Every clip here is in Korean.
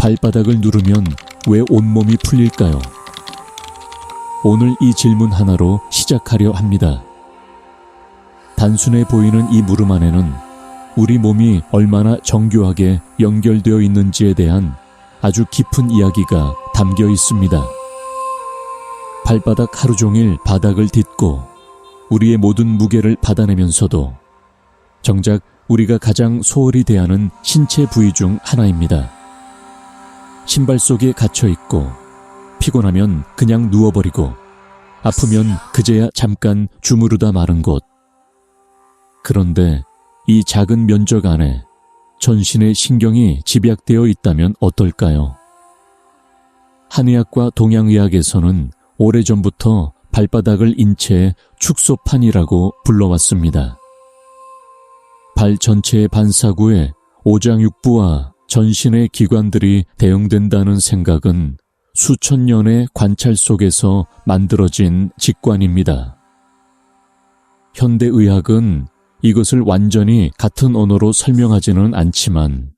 발바닥을 누르면 왜 온몸이 풀릴까요? 오늘 이 질문 하나로 시작하려 합니다. 단순해 보이는 이 물음 안에는 우리 몸이 얼마나 정교하게 연결되어 있는지에 대한 아주 깊은 이야기가 담겨 있습니다. 발바닥 하루 종일 바닥을 딛고 우리의 모든 무게를 받아내면서도 정작 우리가 가장 소홀히 대하는 신체 부위 중 하나입니다. 신발 속에 갇혀 있고 피곤하면 그냥 누워버리고 아프면 그제야 잠깐 주무르다 마는 곳. 그런데 이 작은 면적 안에 전신의 신경이 집약되어 있다면 어떨까요? 한의학과 동양의학에서는 오래전부터 발바닥을 인체의 축소판이라고 불러왔습니다. 발 전체의 반사구에 오장육부와 전신의 기관들이 대응된다는 생각은 수천 년의 관찰 속에서 만들어진 직관입니다. 현대의학은 이것을 완전히 같은 언어로 설명하지는 않지만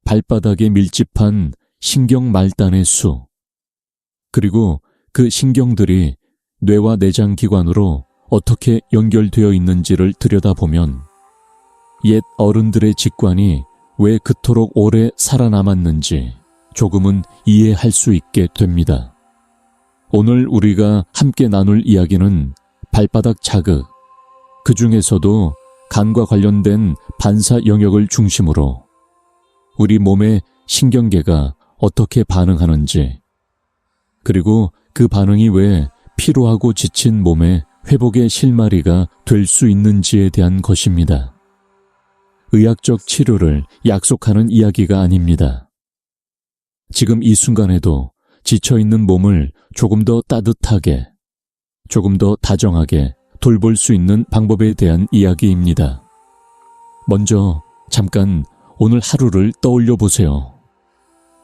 발바닥에 밀집한 신경 말단의 수, 그리고 그 신경들이 뇌와 내장 기관으로 어떻게 연결되어 있는지를 들여다보면 옛 어른들의 직관이 왜 그토록 오래 살아남았는지 조금은 이해할 수 있게 됩니다. 오늘 우리가 함께 나눌 이야기는 발바닥 자극, 그 중에서도 간과 관련된 반사 영역을 중심으로 우리 몸의 신경계가 어떻게 반응하는지, 그리고 그 반응이 왜 피로하고 지친 몸의 회복의 실마리가 될 수 있는지에 대한 것입니다. 의학적 치료를 약속하는 이야기가 아닙니다. 지금 이 순간에도 지쳐있는 몸을 조금 더 따뜻하게, 조금 더 다정하게 돌볼 수 있는 방법에 대한 이야기입니다. 먼저 잠깐 오늘 하루를 떠올려 보세요.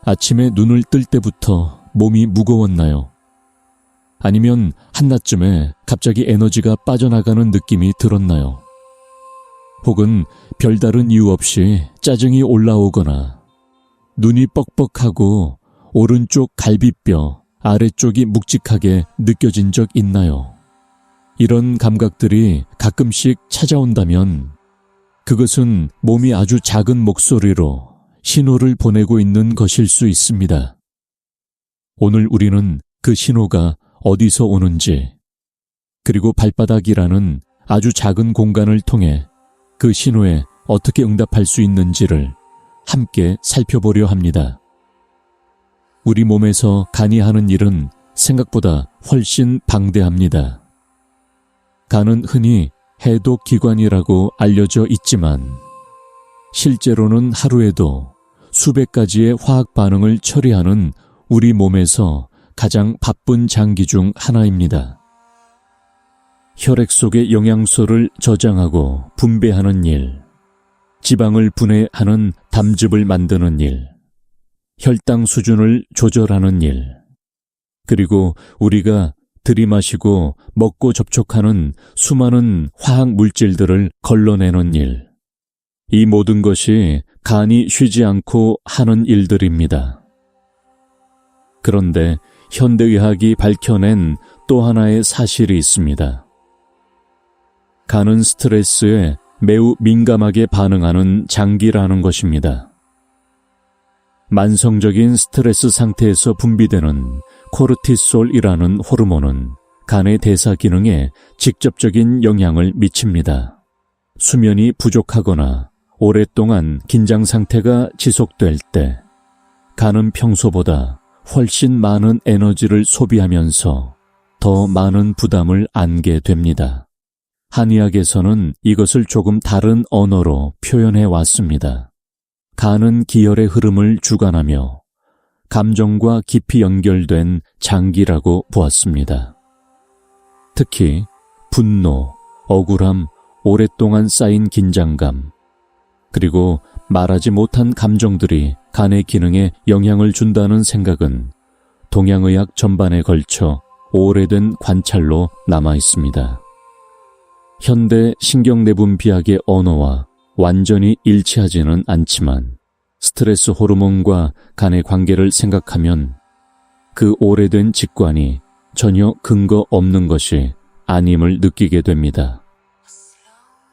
아침에 눈을 뜰 때부터 몸이 무거웠나요? 아니면 한낮쯤에 갑자기 에너지가 빠져나가는 느낌이 들었나요? 혹은 별다른 이유 없이 짜증이 올라오거나 눈이 뻑뻑하고 오른쪽 갈비뼈 아래쪽이 묵직하게 느껴진 적 있나요? 이런 감각들이 가끔씩 찾아온다면 그것은 몸이 아주 작은 목소리로 신호를 보내고 있는 것일 수 있습니다. 오늘 우리는 그 신호가 어디서 오는지, 그리고 발바닥이라는 아주 작은 공간을 통해 그 신호에 어떻게 응답할 수 있는지를 함께 살펴보려 합니다. 우리 몸에서 간이 하는 일은 생각보다 훨씬 방대합니다. 간은 흔히 해독기관이라고 알려져 있지만 실제로는 하루에도 수백 가지의 화학 반응을 처리하는 우리 몸에서 가장 바쁜 장기 중 하나입니다. 혈액 속의 영양소를 저장하고 분배하는 일, 지방을 분해하는 담즙을 만드는 일, 혈당 수준을 조절하는 일, 그리고 우리가 들이마시고 먹고 접촉하는 수많은 화학 물질들을 걸러내는 일, 이 모든 것이 간이 쉬지 않고 하는 일들입니다. 그런데 현대의학이 밝혀낸 또 하나의 사실이 있습니다. 간은 스트레스에 매우 민감하게 반응하는 장기라는 것입니다. 만성적인 스트레스 상태에서 분비되는 코르티솔이라는 호르몬은 간의 대사 기능에 직접적인 영향을 미칩니다. 수면이 부족하거나 오랫동안 긴장 상태가 지속될 때 간은 평소보다 훨씬 많은 에너지를 소비하면서 더 많은 부담을 안게 됩니다. 한의학에서는 이것을 조금 다른 언어로 표현해 왔습니다. 간은 기혈의 흐름을 주관하며 감정과 깊이 연결된 장기라고 보았습니다. 특히 분노, 억울함, 오랫동안 쌓인 긴장감, 그리고 말하지 못한 감정들이 간의 기능에 영향을 준다는 생각은 동양의학 전반에 걸쳐 오래된 관찰로 남아 있습니다. 현대 신경내분비학의 언어와 완전히 일치하지는 않지만 스트레스 호르몬과 간의 관계를 생각하면 그 오래된 직관이 전혀 근거 없는 것이 아님을 느끼게 됩니다.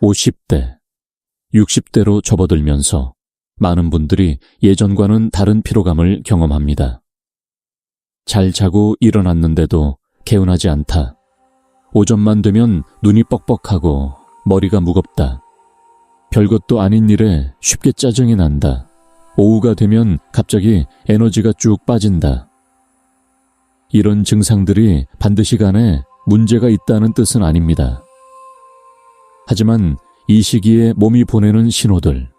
50대, 60대로 접어들면서 많은 분들이 예전과는 다른 피로감을 경험합니다. 잘 자고 일어났는데도 개운하지 않다. 오전만 되면 눈이 뻑뻑하고 머리가 무겁다. 별것도 아닌 일에 쉽게 짜증이 난다. 오후가 되면 갑자기 에너지가 쭉 빠진다. 이런 증상들이 반드시 간에 문제가 있다는 뜻은 아닙니다. 하지만 이 시기에 몸이 보내는 신호들,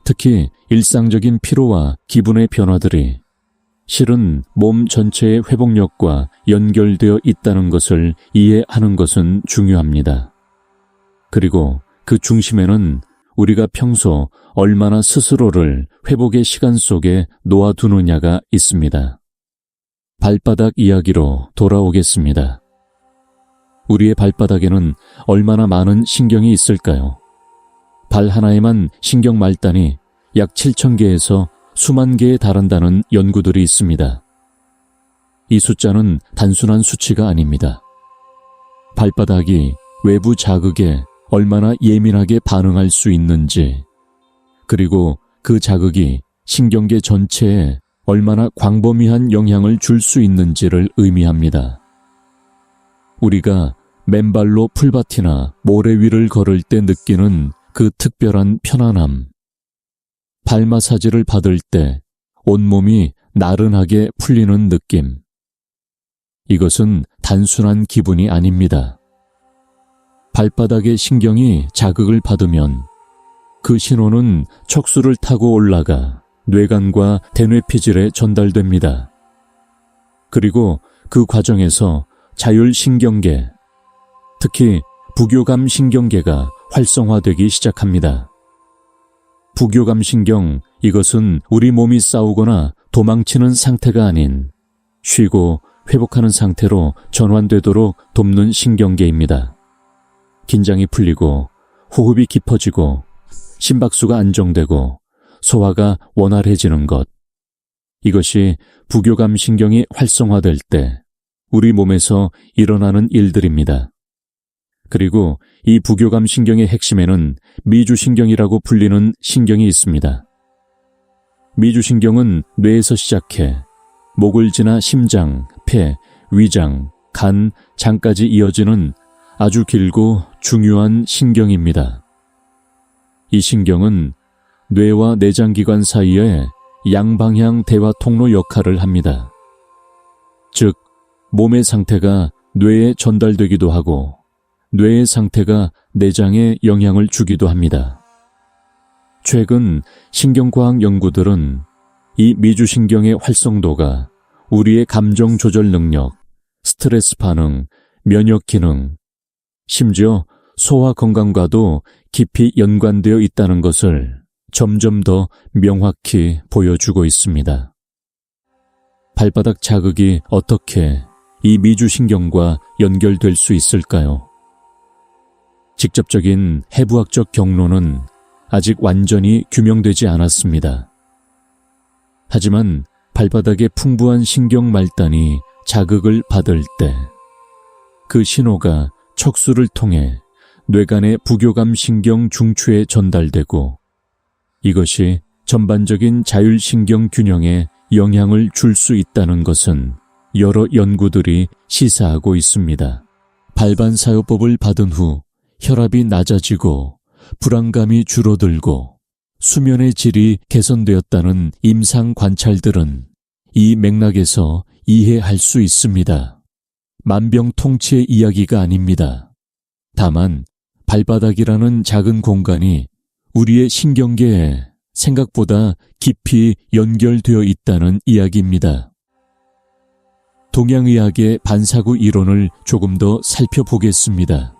특히 일상적인 피로와 기분의 변화들이 실은 몸 전체의 회복력과 연결되어 있다는 것을 이해하는 것은 중요합니다. 그리고 그 중심에는 우리가 평소 얼마나 스스로를 회복의 시간 속에 놓아두느냐가 있습니다. 발바닥 이야기로 돌아오겠습니다. 우리의 발바닥에는 얼마나 많은 신경이 있을까요? 발 하나에만 신경 말단이 약 7,000개에서 수만 개에 달한다는 연구들이 있습니다. 이 숫자는 단순한 수치가 아닙니다. 발바닥이 외부 자극에 얼마나 예민하게 반응할 수 있는지, 그리고 그 자극이 신경계 전체에 얼마나 광범위한 영향을 줄 수 있는지를 의미합니다. 우리가 맨발로 풀밭이나 모래 위를 걸을 때 느끼는 그 특별한 편안함, 발 마사지를 받을 때 온몸이 나른하게 풀리는 느낌, 이것은 단순한 기분이 아닙니다. 발바닥의 신경이 자극을 받으면 그 신호는 척수를 타고 올라가 뇌관과 대뇌피질에 전달됩니다. 그리고 그 과정에서 자율신경계, 특히 부교감신경계가 활성화되기 시작합니다. 부교감신경, 이것은 우리 몸이 싸우거나 도망치는 상태가 아닌 쉬고 회복하는 상태로 전환되도록 돕는 신경계입니다. 긴장이 풀리고 호흡이 깊어지고 심박수가 안정되고 소화가 원활해지는 것, 이것이 부교감 신경이 활성화될 때 우리 몸에서 일어나는 일들입니다. 그리고 이 부교감 신경의 핵심에는 미주신경이라고 불리는 신경이 있습니다. 미주신경은 뇌에서 시작해 목을 지나 심장, 폐, 위장, 간, 장까지 이어지는 아주 길고 중요한 신경입니다. 이 신경은 뇌와 내장기관 사이에 양방향 대화 통로 역할을 합니다. 즉, 몸의 상태가 뇌에 전달되기도 하고 뇌의 상태가 내장에 영향을 주기도 합니다. 최근 신경과학 연구들은 이 미주신경의 활성도가 우리의 감정 조절 능력, 스트레스 반응, 면역 기능, 심지어 소화 건강과도 깊이 연관되어 있다는 것을 점점 더 명확히 보여주고 있습니다. 발바닥 자극이 어떻게 이 미주신경과 연결될 수 있을까요? 직접적인 해부학적 경로는 아직 완전히 규명되지 않았습니다. 하지만 발바닥의 풍부한 신경 말단이 자극을 받을 때 그 신호가 척수를 통해 뇌간의 부교감 신경 중추에 전달되고 이것이 전반적인 자율신경 균형에 영향을 줄 수 있다는 것은 여러 연구들이 시사하고 있습니다. 발반사요법을 받은 후 혈압이 낮아지고 불안감이 줄어들고 수면의 질이 개선되었다는 임상 관찰들은 이 맥락에서 이해할 수 있습니다. 만병통치의 이야기가 아닙니다. 다만 발바닥이라는 작은 공간이 우리의 신경계에 생각보다 깊이 연결되어 있다는 이야기입니다. 동양의학의 반사구 이론을 조금 더 살펴보겠습니다.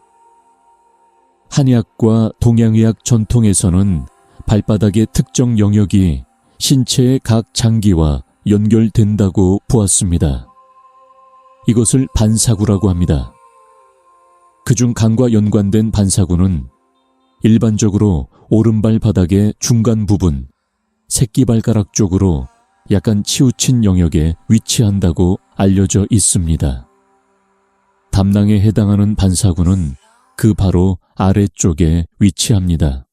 한의학과 동양의학 전통에서는 발바닥의 특정 영역이 신체의 각 장기와 연결된다고 보았습니다. 이것을 반사구라고 합니다. 그중 간과 연관된 반사구는 일반적으로 오른발 바닥의 중간 부분, 새끼발가락 쪽으로 약간 치우친 영역에 위치한다고 알려져 있습니다. 담낭에 해당하는 반사구는 그 바로 아래쪽에 위치합니다.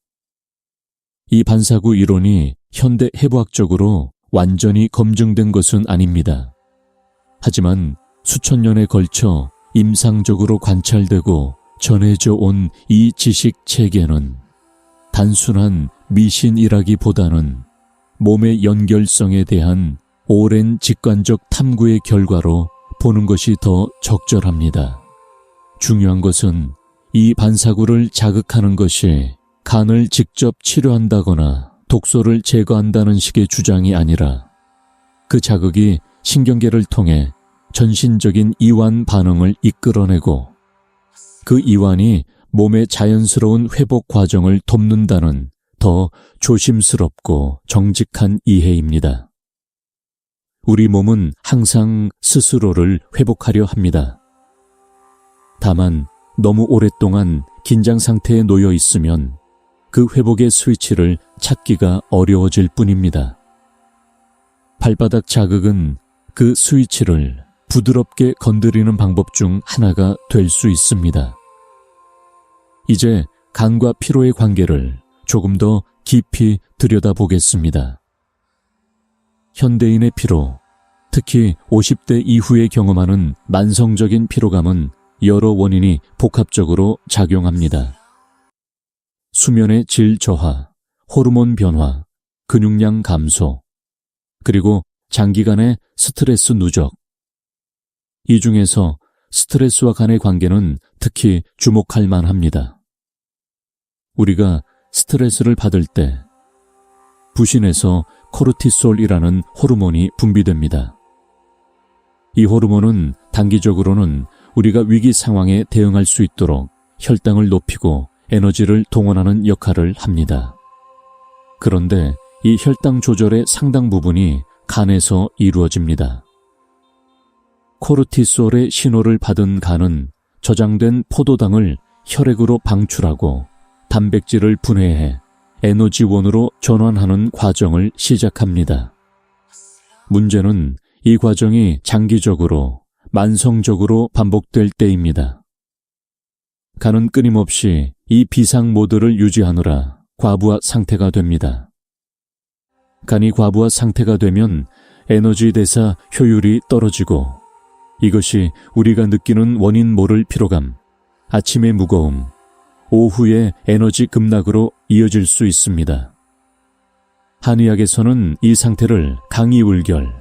이 반사구 이론이 현대 해부학적으로 완전히 검증된 것은 아닙니다. 하지만 수천 년에 걸쳐 임상적으로 관찰되고 전해져 온 이 지식 체계는 단순한 미신이라기보다는 몸의 연결성에 대한 오랜 직관적 탐구의 결과로 보는 것이 더 적절합니다. 중요한 것은 이 반사구를 자극하는 것이 간을 직접 치료한다거나 독소를 제거한다는 식의 주장이 아니라 그 자극이 신경계를 통해 전신적인 이완 반응을 이끌어내고 그 이완이 몸의 자연스러운 회복 과정을 돕는다는 더 조심스럽고 정직한 이해입니다. 우리 몸은 항상 스스로를 회복하려 합니다. 다만 너무 오랫동안 긴장 상태에 놓여 있으면 그 회복의 스위치를 찾기가 어려워질 뿐입니다. 발바닥 자극은 그 스위치를 부드럽게 건드리는 방법 중 하나가 될 수 있습니다. 이제 간과 피로의 관계를 조금 더 깊이 들여다보겠습니다. 현대인의 피로, 특히 50대 이후에 경험하는 만성적인 피로감은 여러 원인이 복합적으로 작용합니다. 수면의 질 저하, 호르몬 변화, 근육량 감소, 그리고 장기간의 스트레스 누적. 이 중에서 스트레스와 간의 관계는 특히 주목할 만합니다. 우리가 스트레스를 받을 때 부신에서 코르티솔이라는 호르몬이 분비됩니다. 이 호르몬은 단기적으로는 우리가 위기 상황에 대응할 수 있도록 혈당을 높이고 에너지를 동원하는 역할을 합니다. 그런데 이 혈당 조절의 상당 부분이 간에서 이루어집니다. 코르티솔의 신호를 받은 간은 저장된 포도당을 혈액으로 방출하고 단백질을 분해해 에너지원으로 전환하는 과정을 시작합니다. 문제는 이 과정이 장기적으로, 만성적으로 반복될 때입니다. 간은 끊임없이 이 비상 모드를 유지하느라 과부하 상태가 됩니다. 간이 과부하 상태가 되면 에너지 대사 효율이 떨어지고 이것이 우리가 느끼는 원인 모를 피로감, 아침의 무거움, 오후의 에너지 급락으로 이어질 수 있습니다. 한의학에서는 이 상태를 강이울결,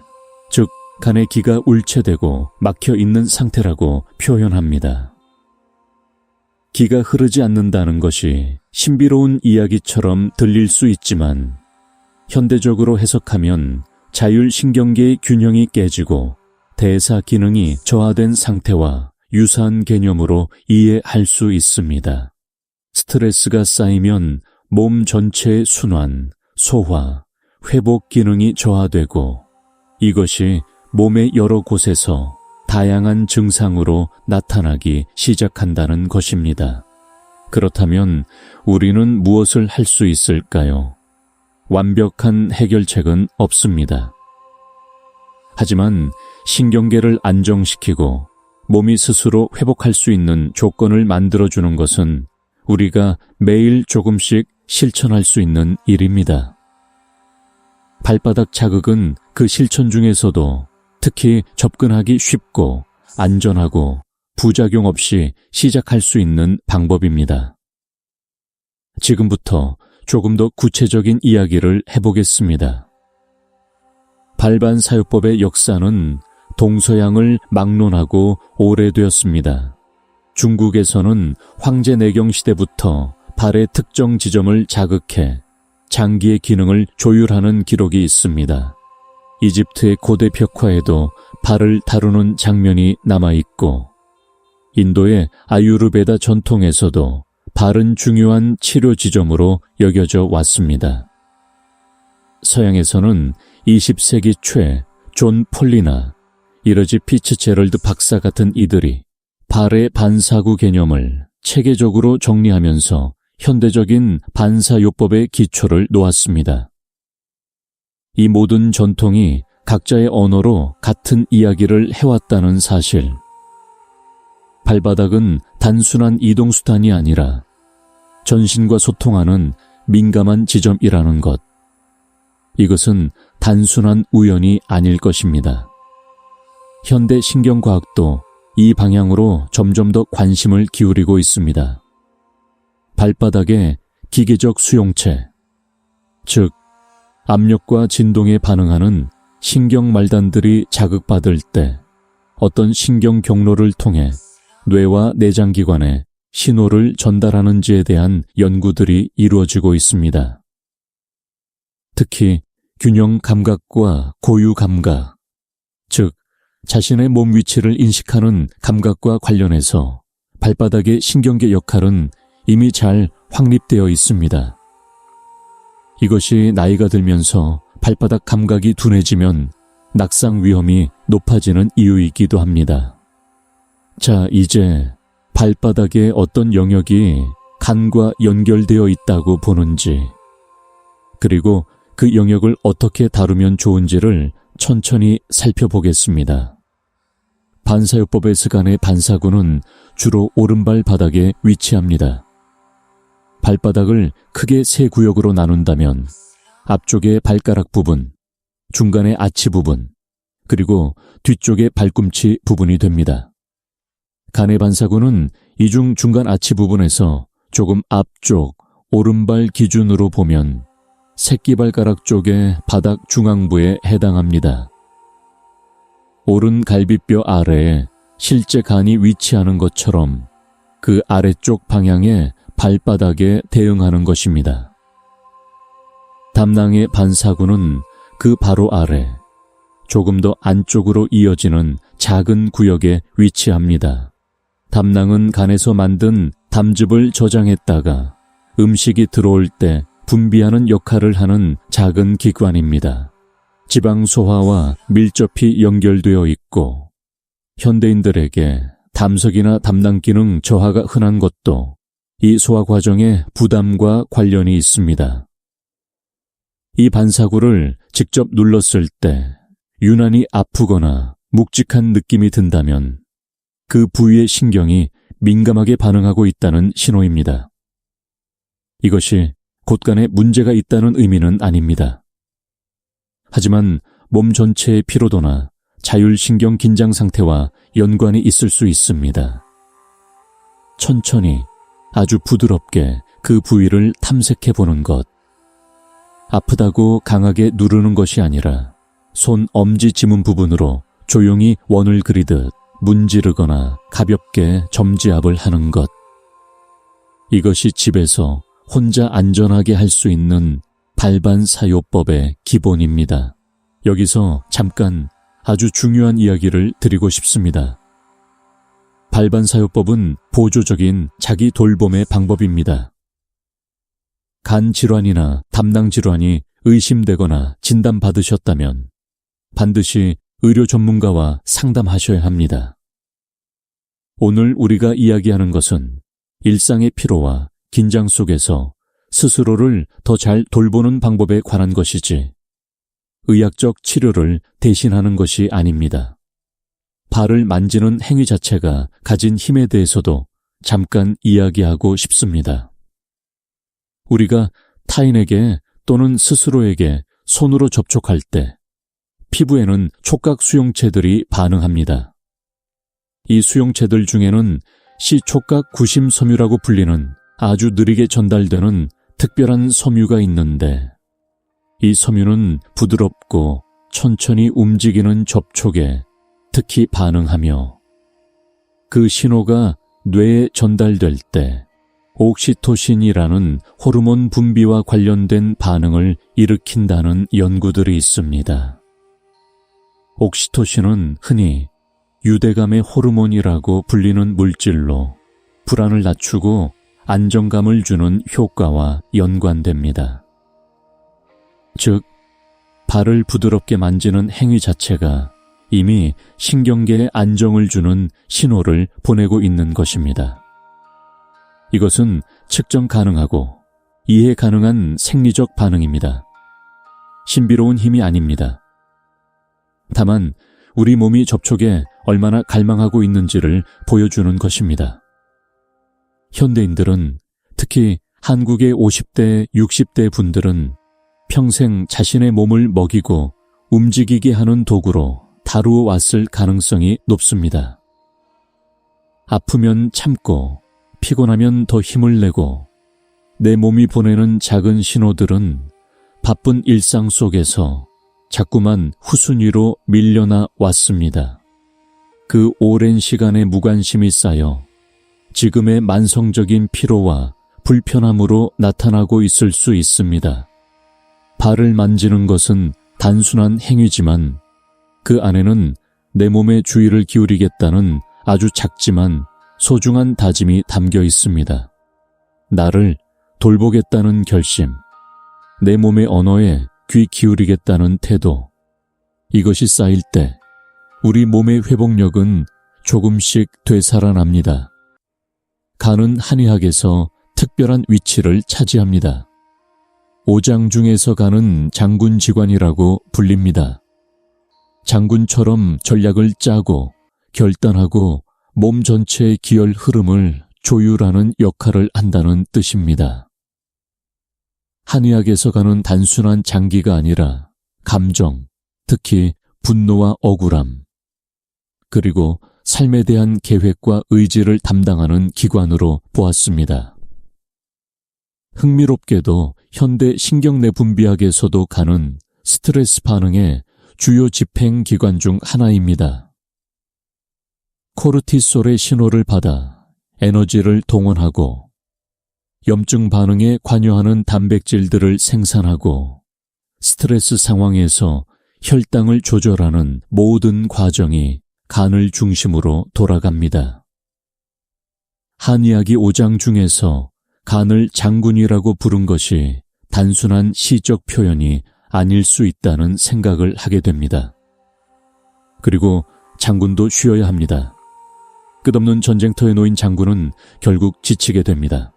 즉 간의 기가 울체되고 막혀 있는 상태라고 표현합니다. 기가 흐르지 않는다는 것이 신비로운 이야기처럼 들릴 수 있지만 현대적으로 해석하면 자율신경계의 균형이 깨지고 대사 기능이 저하된 상태와 유사한 개념으로 이해할 수 있습니다. 스트레스가 쌓이면 몸 전체의 순환, 소화, 회복 기능이 저하되고 이것이 몸의 여러 곳에서 다양한 증상으로 나타나기 시작한다는 것입니다. 그렇다면 우리는 무엇을 할 수 있을까요? 완벽한 해결책은 없습니다. 하지만 신경계를 안정시키고 몸이 스스로 회복할 수 있는 조건을 만들어주는 것은 우리가 매일 조금씩 실천할 수 있는 일입니다. 발바닥 자극은 그 실천 중에서도 특히 접근하기 쉽고 안전하고 부작용 없이 시작할 수 있는 방법입니다. 지금부터 조금 더 구체적인 이야기를 해보겠습니다. 발반사요법의 역사는 동서양을 막론하고 오래되었습니다. 중국에서는 황제 내경 시대부터 발의 특정 지점을 자극해 장기의 기능을 조율하는 기록이 있습니다. 이집트의 고대 벽화에도 발을 다루는 장면이 남아있고 인도의 아유르베다 전통에서도 발은 중요한 치료 지점으로 여겨져 왔습니다. 서양에서는 20세기 초 존 폴리나, 이러지 피츠제럴드 박사 같은 이들이 발의 반사구 개념을 체계적으로 정리하면서 현대적인 반사요법의 기초를 놓았습니다. 이 모든 전통이 각자의 언어로 같은 이야기를 해왔다는 사실. 발바닥은 단순한 이동수단이 아니라 전신과 소통하는 민감한 지점이라는 것. 이것은 단순한 우연이 아닐 것입니다. 현대 신경과학도 이 방향으로 점점 더 관심을 기울이고 있습니다. 발바닥의 기계적 수용체, 즉 압력과 진동에 반응하는 신경 말단들이 자극받을 때 어떤 신경 경로를 통해 뇌와 내장기관에 신호를 전달하는지에 대한 연구들이 이루어지고 있습니다. 특히 균형 감각과 고유 감각, 즉 자신의 몸 위치를 인식하는 감각과 관련해서 발바닥의 신경계 역할은 이미 잘 확립되어 있습니다. 이것이 나이가 들면서 발바닥 감각이 둔해지면 낙상 위험이 높아지는 이유이기도 합니다. 자, 이제 발바닥의 어떤 영역이 간과 연결되어 있다고 보는지, 그리고 그 영역을 어떻게 다루면 좋은지를 천천히 살펴보겠습니다. 반사요법의 스간의 반사구는 주로 오른발 바닥에 위치합니다. 발바닥을 크게 세 구역으로 나눈다면 앞쪽의 발가락 부분, 중간의 아치 부분, 그리고 뒤쪽의 발꿈치 부분이 됩니다. 간의 반사구는 이중 중간 아치 부분에서 조금 앞쪽 오른발 기준으로 보면 새끼발가락 쪽의 바닥 중앙부에 해당합니다. 오른 갈비뼈 아래에 실제 간이 위치하는 것처럼 그 아래쪽 방향의 발바닥에 대응하는 것입니다. 담낭의 반사구는 그 바로 아래, 조금 더 안쪽으로 이어지는 작은 구역에 위치합니다. 담낭은 간에서 만든 담즙을 저장했다가 음식이 들어올 때 분비하는 역할을 하는 작은 기관입니다. 지방 소화와 밀접히 연결되어 있고 현대인들에게 담석이나 담낭 기능 저하가 흔한 것도 이 소화 과정의 부담과 관련이 있습니다. 이 반사구를 직접 눌렀을 때 유난히 아프거나 묵직한 느낌이 든다면 그 부위의 신경이 민감하게 반응하고 있다는 신호입니다. 이것이 곳간에 문제가 있다는 의미는 아닙니다. 하지만 몸 전체의 피로도나 자율신경 긴장 상태와 연관이 있을 수 있습니다. 천천히 아주 부드럽게 그 부위를 탐색해 보는 것. 아프다고 강하게 누르는 것이 아니라 손 엄지 지문 부분으로 조용히 원을 그리듯 문지르거나 가볍게 점지압을 하는 것. 이것이 집에서 혼자 안전하게 할 수 있는 발반사요법의 기본입니다. 여기서 잠깐 아주 중요한 이야기를 드리고 싶습니다. 발반사요법은 보조적인 자기 돌봄의 방법입니다. 간 질환이나 담낭 질환이 의심되거나 진단받으셨다면 반드시 의료 전문가와 상담하셔야 합니다. 오늘 우리가 이야기하는 것은 일상의 피로와 긴장 속에서 스스로를 더 잘 돌보는 방법에 관한 것이지 의학적 치료를 대신하는 것이 아닙니다. 발을 만지는 행위 자체가 가진 힘에 대해서도 잠깐 이야기하고 싶습니다. 우리가 타인에게 또는 스스로에게 손으로 접촉할 때 피부에는 촉각 수용체들이 반응합니다. 이 수용체들 중에는 시촉각 구심섬유라고 불리는 아주 느리게 전달되는 특별한 섬유가 있는데 이 섬유는 부드럽고 천천히 움직이는 접촉에 특히 반응하며 그 신호가 뇌에 전달될 때 옥시토신이라는 호르몬 분비와 관련된 반응을 일으킨다는 연구들이 있습니다. 옥시토신은 흔히 유대감의 호르몬이라고 불리는 물질로 불안을 낮추고 안정감을 주는 효과와 연관됩니다. 즉, 발을 부드럽게 만지는 행위 자체가 이미 신경계에 안정을 주는 신호를 보내고 있는 것입니다. 이것은 측정 가능하고 이해 가능한 생리적 반응입니다. 신비로운 힘이 아닙니다. 다만 우리 몸이 접촉에 얼마나 갈망하고 있는지를 보여주는 것입니다. 현대인들은, 특히 한국의 50대, 60대 분들은 평생 자신의 몸을 먹이고 움직이게 하는 도구로 다루어 왔을 가능성이 높습니다. 아프면 참고, 피곤하면 더 힘을 내고, 내 몸이 보내는 작은 신호들은 바쁜 일상 속에서 자꾸만 후순위로 밀려나 왔습니다. 그 오랜 시간의 무관심이 쌓여 지금의 만성적인 피로와 불편함으로 나타나고 있을 수 있습니다. 발을 만지는 것은 단순한 행위지만 그 안에는 내 몸에 주의를 기울이겠다는 아주 작지만 소중한 다짐이 담겨 있습니다. 나를 돌보겠다는 결심, 내 몸의 언어에 귀 기울이겠다는 태도, 이것이 쌓일 때 우리 몸의 회복력은 조금씩 되살아납니다. 간은 한의학에서 특별한 위치를 차지합니다. 오장 중에서 간은 장군지관이라고 불립니다. 장군처럼 전략을 짜고 결단하고 몸 전체의 기혈 흐름을 조율하는 역할을 한다는 뜻입니다. 한의학에서 간은 단순한 장기가 아니라 감정, 특히 분노와 억울함, 그리고 삶에 대한 계획과 의지를 담당하는 기관으로 보았습니다. 흥미롭게도 현대 신경내분비학에서도 간은 스트레스 반응의 주요 집행 기관 중 하나입니다. 코르티솔의 신호를 받아 에너지를 동원하고 염증 반응에 관여하는 단백질들을 생산하고 스트레스 상황에서 혈당을 조절하는 모든 과정이 간을 중심으로 돌아갑니다. 한의학이 5장 중에서 간을 장군이라고 부른 것이 단순한 시적 표현이 아닐 수 있다는 생각을 하게 됩니다. 그리고 장군도 쉬어야 합니다. 끝없는 전쟁터에 놓인 장군은 결국 지치게 됩니다.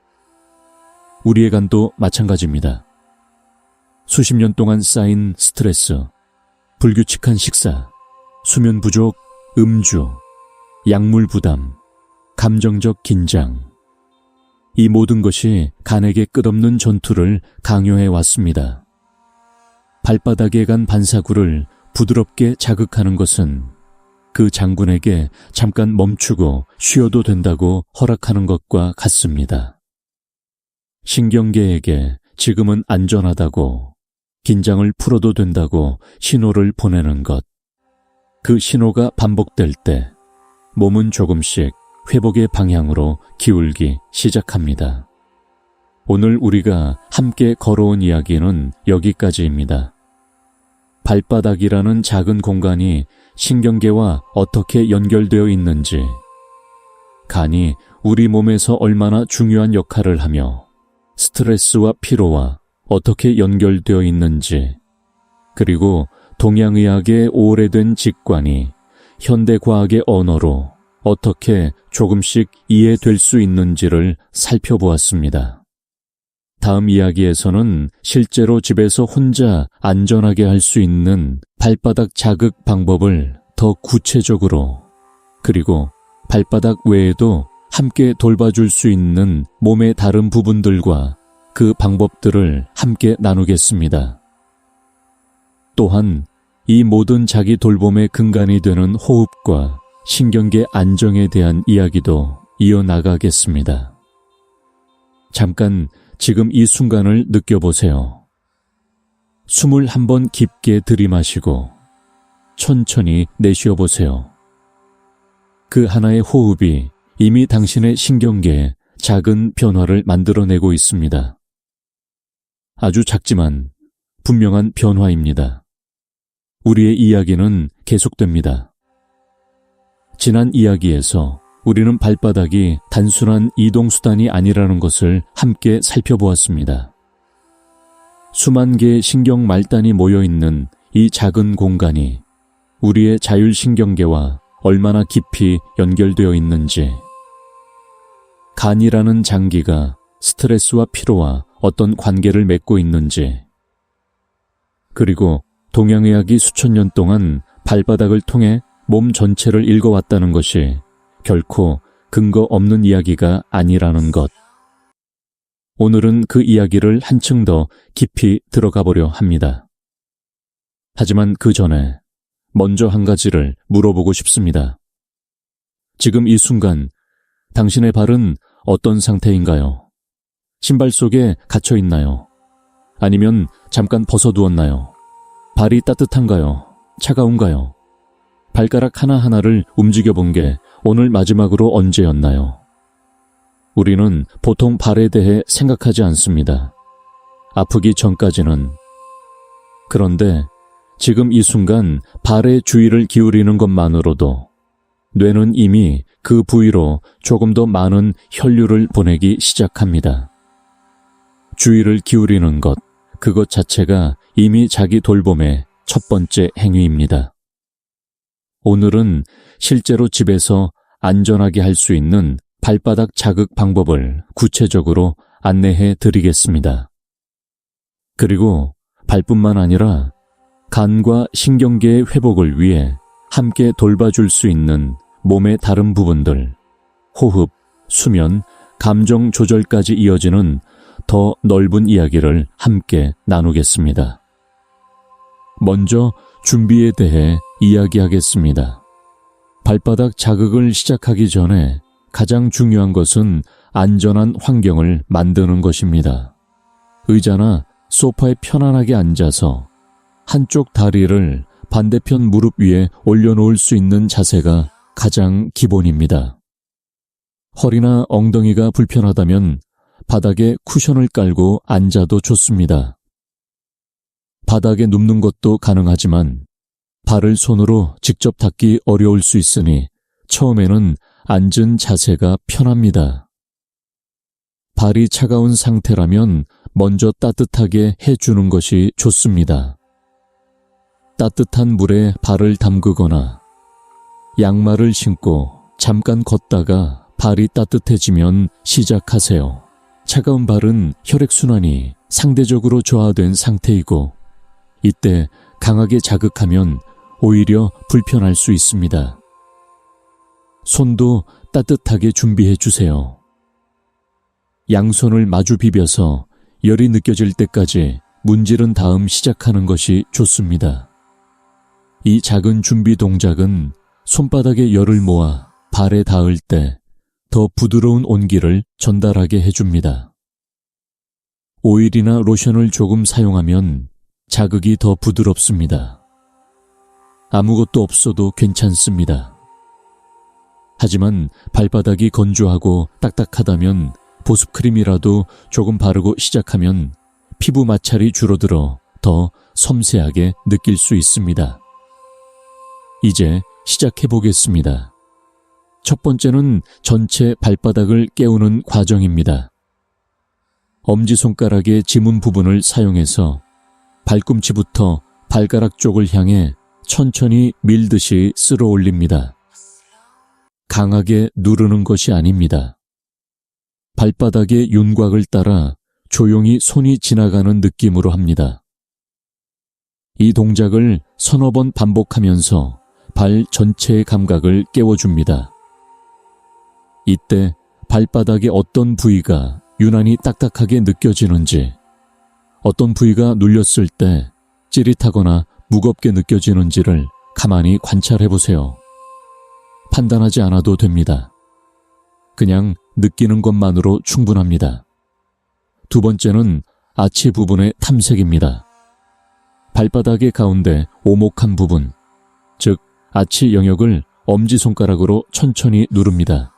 우리의 간도 마찬가지입니다. 수십 년 동안 쌓인 스트레스, 불규칙한 식사, 수면 부족, 음주, 약물 부담, 감정적 긴장, 이 모든 것이 간에게 끝없는 전투를 강요해 왔습니다. 발바닥에 간 반사구를 부드럽게 자극하는 것은 그 장군에게 잠깐 멈추고 쉬어도 된다고 허락하는 것과 같습니다. 신경계에게 지금은 안전하다고, 긴장을 풀어도 된다고 신호를 보내는 것. 그 신호가 반복될 때 몸은 조금씩 회복의 방향으로 기울기 시작합니다. 오늘 우리가 함께 걸어온 이야기는 여기까지입니다. 발바닥이라는 작은 공간이 신경계와 어떻게 연결되어 있는지, 간이 우리 몸에서 얼마나 중요한 역할을 하며 스트레스와 피로와 어떻게 연결되어 있는지, 그리고 동양의학의 오래된 직관이 현대과학의 언어로 어떻게 조금씩 이해될 수 있는지를 살펴보았습니다. 다음 이야기에서는 실제로 집에서 혼자 안전하게 할 수 있는 발바닥 자극 방법을 더 구체적으로, 그리고 발바닥 외에도 함께 돌봐줄 수 있는 몸의 다른 부분들과 그 방법들을 함께 나누겠습니다. 또한 이 모든 자기 돌봄의 근간이 되는 호흡과 신경계 안정에 대한 이야기도 이어나가겠습니다. 잠깐 지금 이 순간을 느껴보세요. 숨을 한번 깊게 들이마시고 천천히 내쉬어보세요. 그 하나의 호흡이 이미 당신의 신경계에 작은 변화를 만들어내고 있습니다. 아주 작지만 분명한 변화입니다. 우리의 이야기는 계속됩니다. 지난 이야기에서 우리는 발바닥이 단순한 이동수단이 아니라는 것을 함께 살펴보았습니다. 수만 개의 신경 말단이 모여있는 이 작은 공간이 우리의 자율신경계와 얼마나 깊이 연결되어 있는지, 간이라는 장기가 스트레스와 피로와 어떤 관계를 맺고 있는지, 그리고 동양의학이 수천 년 동안 발바닥을 통해 몸 전체를 읽어왔다는 것이 결코 근거 없는 이야기가 아니라는 것. 오늘은 그 이야기를 한층 더 깊이 들어가 보려 합니다. 하지만 그 전에 먼저 한 가지를 물어보고 싶습니다. 지금 이 순간 당신의 발은 어떤 상태인가요? 신발 속에 갇혀 있나요? 아니면 잠깐 벗어두었나요? 발이 따뜻한가요? 차가운가요? 발가락 하나하나를 움직여 본 게 오늘 마지막으로 언제였나요? 우리는 보통 발에 대해 생각하지 않습니다. 아프기 전까지는. 그런데 지금 이 순간 발에 주의를 기울이는 것만으로도 뇌는 이미 그 부위로 조금 더 많은 혈류를 보내기 시작합니다. 주의를 기울이는 것, 그것 자체가 이미 자기 돌봄의 첫 번째 행위입니다. 오늘은 실제로 집에서 안전하게 할 수 있는 발바닥 자극 방법을 구체적으로 안내해 드리겠습니다. 그리고 발뿐만 아니라 간과 신경계의 회복을 위해 함께 돌봐줄 수 있는 몸의 다른 부분들, 호흡, 수면, 감정 조절까지 이어지는 더 넓은 이야기를 함께 나누겠습니다. 먼저 준비에 대해 이야기하겠습니다. 발바닥 자극을 시작하기 전에 가장 중요한 것은 안전한 환경을 만드는 것입니다. 의자나 소파에 편안하게 앉아서 한쪽 다리를 반대편 무릎 위에 올려놓을 수 있는 자세가 가장 기본입니다. 허리나 엉덩이가 불편하다면 바닥에 쿠션을 깔고 앉아도 좋습니다. 바닥에 눕는 것도 가능하지만 발을 손으로 직접 닿기 어려울 수 있으니 처음에는 앉은 자세가 편합니다. 발이 차가운 상태라면 먼저 따뜻하게 해주는 것이 좋습니다. 따뜻한 물에 발을 담그거나 양말을 신고 잠깐 걷다가 발이 따뜻해지면 시작하세요. 차가운 발은 혈액순환이 상대적으로 저하된 상태이고 이때 강하게 자극하면 오히려 불편할 수 있습니다. 손도 따뜻하게 준비해 주세요. 양손을 마주 비벼서 열이 느껴질 때까지 문지른 다음 시작하는 것이 좋습니다. 이 작은 준비 동작은 손바닥에 열을 모아 발에 닿을 때 더 부드러운 온기를 전달하게 해줍니다. 오일이나 로션을 조금 사용하면 자극이 더 부드럽습니다. 아무것도 없어도 괜찮습니다. 하지만 발바닥이 건조하고 딱딱하다면 보습크림이라도 조금 바르고 시작하면 피부 마찰이 줄어들어 더 섬세하게 느낄 수 있습니다. 이제 시작해 보겠습니다. 첫 번째는 전체 발바닥을 깨우는 과정입니다. 엄지손가락의 지문 부분을 사용해서 발꿈치부터 발가락 쪽을 향해 천천히 밀듯이 쓸어 올립니다. 강하게 누르는 것이 아닙니다. 발바닥의 윤곽을 따라 조용히 손이 지나가는 느낌으로 합니다. 이 동작을 서너 번 반복하면서 발 전체의 감각을 깨워줍니다. 이때 발바닥의 어떤 부위가 유난히 딱딱하게 느껴지는지, 어떤 부위가 눌렸을 때 찌릿하거나 무겁게 느껴지는지를 가만히 관찰해 보세요. 판단하지 않아도 됩니다. 그냥 느끼는 것만으로 충분합니다. 두 번째는 아치 부분의 탐색입니다. 발바닥의 가운데 오목한 부분, 즉 아치 영역을 엄지손가락으로 천천히 누릅니다.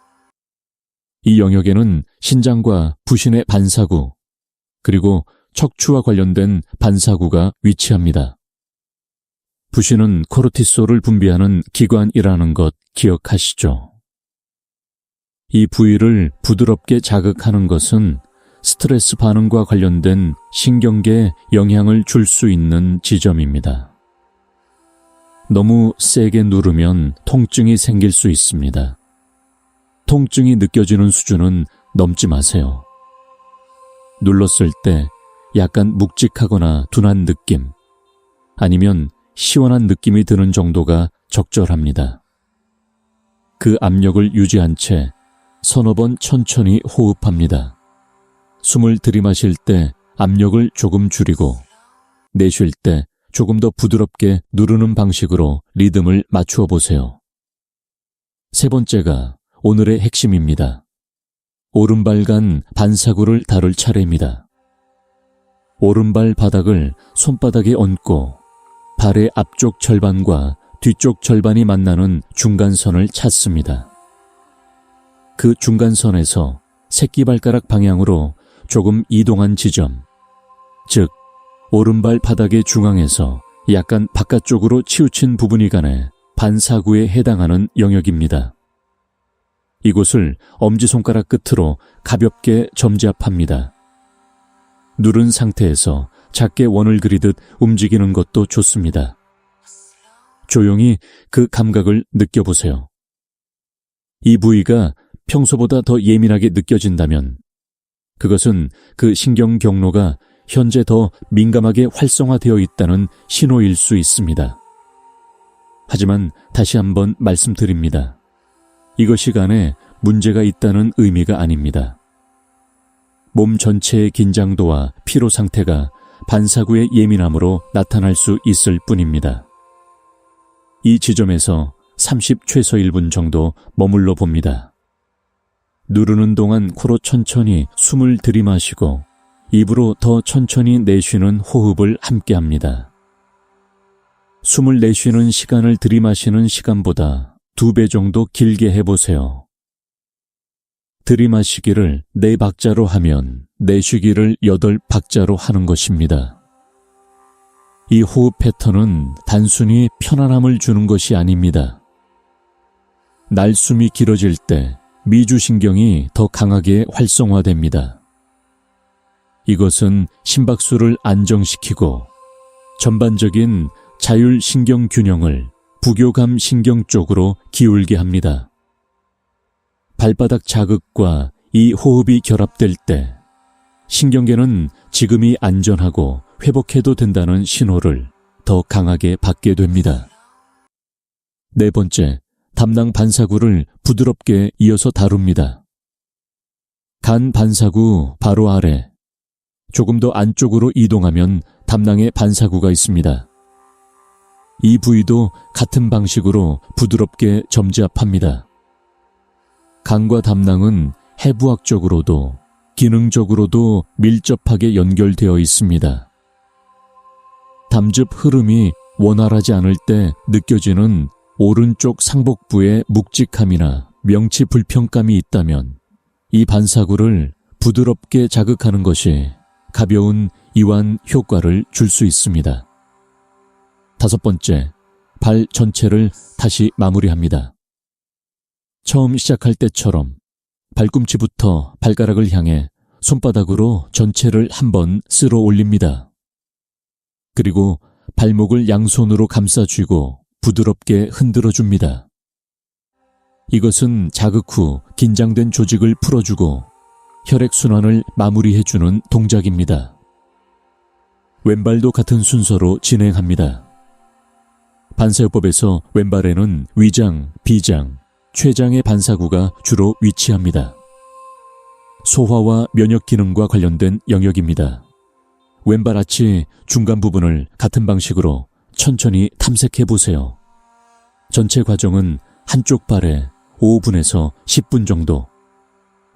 이 영역에는 신장과 부신의 반사구, 그리고 척추와 관련된 반사구가 위치합니다. 부신은 코르티솔을 분비하는 기관이라는 것 기억하시죠? 이 부위를 부드럽게 자극하는 것은 스트레스 반응과 관련된 신경계에 영향을 줄 수 있는 지점입니다. 너무 세게 누르면 통증이 생길 수 있습니다. 통증이 느껴지는 수준은 넘지 마세요. 눌렀을 때 약간 묵직하거나 둔한 느낌, 아니면 시원한 느낌이 드는 정도가 적절합니다. 그 압력을 유지한 채 서너 번 천천히 호흡합니다. 숨을 들이마실 때 압력을 조금 줄이고 내쉴 때 조금 더 부드럽게 누르는 방식으로 리듬을 맞추어 보세요. 세 번째가 오늘의 핵심입니다. 오른발 간 반사구를 다룰 차례입니다. 오른발 바닥을 손바닥에 얹고 발의 앞쪽 절반과 뒤쪽 절반이 만나는 중간선을 찾습니다. 그 중간선에서 새끼발가락 방향으로 조금 이동한 지점, 즉 오른발 바닥의 중앙에서 약간 바깥쪽으로 치우친 부분이 간의 반사구에 해당하는 영역입니다. 이곳을 엄지손가락 끝으로 가볍게 점지압합니다. 누른 상태에서 작게 원을 그리듯 움직이는 것도 좋습니다. 조용히 그 감각을 느껴보세요. 이 부위가 평소보다 더 예민하게 느껴진다면 그것은 그 신경 경로가 현재 더 민감하게 활성화되어 있다는 신호일 수 있습니다. 하지만 다시 한번 말씀드립니다. 이것이 간에 문제가 있다는 의미가 아닙니다. 몸 전체의 긴장도와 피로 상태가 반사구의 예민함으로 나타날 수 있을 뿐입니다. 이 지점에서 30 최소 1분 정도 머물러 봅니다. 누르는 동안 코로 천천히 숨을 들이마시고 입으로 더 천천히 내쉬는 호흡을 함께 합니다. 숨을 내쉬는 시간을 들이마시는 시간보다 2배 정도 길게 해보세요. 들이마시기를 4박자로 하면 내쉬기를 8박자로 하는 것입니다. 이 호흡 패턴은 단순히 편안함을 주는 것이 아닙니다. 날숨이 길어질 때 미주신경이 더 강하게 활성화됩니다. 이것은 심박수를 안정시키고 전반적인 자율신경 균형을 부교감 신경 쪽으로 기울게 합니다. 발바닥 자극과 이 호흡이 결합될 때 신경계는 지금이 안전하고 회복해도 된다는 신호를 더 강하게 받게 됩니다. 네 번째, 담낭 반사구를 부드럽게 이어서 다룹니다. 간 반사구 바로 아래, 조금 더 안쪽으로 이동하면 담낭에 반사구가 있습니다. 이 부위도 같은 방식으로 부드럽게 점지압합니다. 간과 담낭은 해부학적으로도 기능적으로도 밀접하게 연결되어 있습니다. 담즙 흐름이 원활하지 않을 때 느껴지는 오른쪽 상복부의 묵직함이나 명치 불편감이 있다면 이 반사구를 부드럽게 자극하는 것이 가벼운 이완 효과를 줄 수 있습니다. 다섯 번째, 발 전체를 다시 마무리합니다. 처음 시작할 때처럼 발꿈치부터 발가락을 향해 손바닥으로 전체를 한번 쓸어 올립니다. 그리고 발목을 양손으로 감싸쥐고 부드럽게 흔들어줍니다. 이것은 자극 후 긴장된 조직을 풀어주고 혈액순환을 마무리해주는 동작입니다. 왼발도 같은 순서로 진행합니다. 반사요법에서 왼발에는 위장, 비장, 췌장의 반사구가 주로 위치합니다. 소화와 면역 기능과 관련된 영역입니다. 왼발 아치 중간 부분을 같은 방식으로 천천히 탐색해 보세요. 전체 과정은 한쪽 발에 5분에서 10분 정도,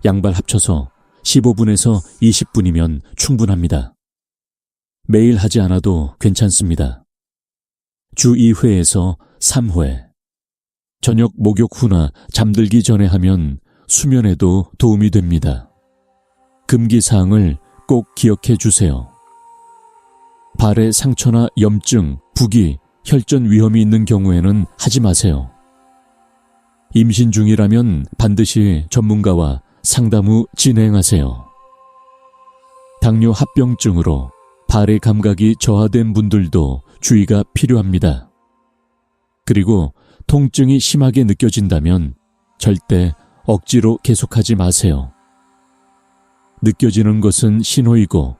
양발 합쳐서 15분에서 20분이면 충분합니다. 매일 하지 않아도 괜찮습니다. 주 2회에서 3회. 저녁 목욕 후나 잠들기 전에 하면 수면에도 도움이 됩니다. 금기사항을 꼭 기억해 주세요. 발에 상처나 염증, 부기, 혈전 위험이 있는 경우에는 하지 마세요. 임신 중이라면 반드시 전문가와 상담 후 진행하세요. 당뇨 합병증으로 발의 감각이 저하된 분들도 주의가 필요합니다. 그리고 통증이 심하게 느껴진다면 절대 억지로 계속하지 마세요. 느껴지는 것은 신호이고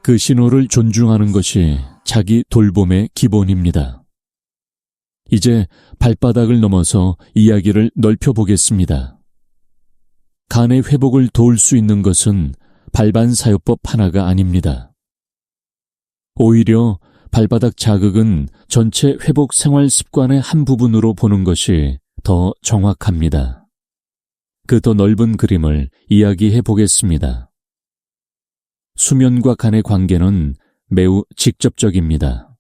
그 신호를 존중하는 것이 자기 돌봄의 기본입니다. 이제 발바닥을 넘어서 이야기를 넓혀보겠습니다. 간의 회복을 도울 수 있는 것은 발반사요법 하나가 아닙니다. 오히려 발바닥 자극은 전체 회복 생활 습관의 한 부분으로 보는 것이 더 정확합니다. 그 더 넓은 그림을 이야기해 보겠습니다. 수면과 간의 관계는 매우 직접적입니다.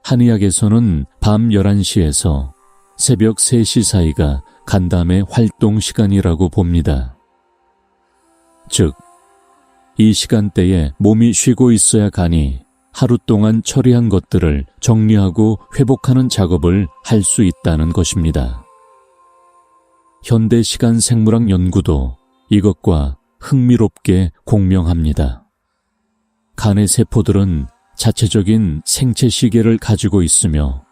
한의학에서는 밤 11시에서 새벽 3시 사이가 간담의 활동 시간이라고 봅니다. 즉, 이 시간대에 몸이 쉬고 있어야 간이 하루 동안 처리한 것들을 정리하고 회복하는 작업을 할 수 있다는 것입니다. 현대 시간 생물학 연구도 이것과 흥미롭게 공명합니다. 간의 세포들은 자체적인 생체 시계를 가지고 있으며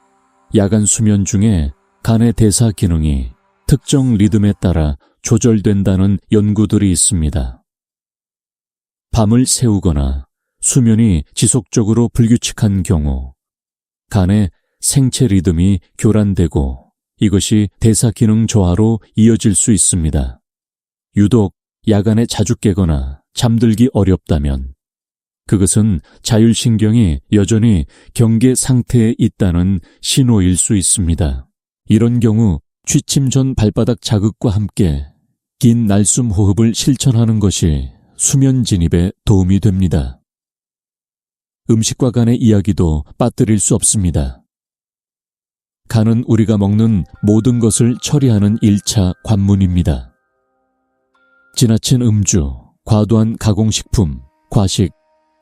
야간 수면 중에 간의 대사 기능이 특정 리듬에 따라 조절된다는 연구들이 있습니다. 밤을 새우거나 수면이 지속적으로 불규칙한 경우 간의 생체 리듬이 교란되고 이것이 대사 기능 저하로 이어질 수 있습니다. 유독 야간에 자주 깨거나 잠들기 어렵다면 그것은 자율신경이 여전히 경계 상태에 있다는 신호일 수 있습니다. 이런 경우 취침 전 발바닥 자극과 함께 긴 날숨 호흡을 실천하는 것이 수면 진입에 도움이 됩니다. 음식과 간의 이야기도 빠뜨릴 수 없습니다. 간은 우리가 먹는 모든 것을 처리하는 1차 관문입니다. 지나친 음주, 과도한 가공식품, 과식,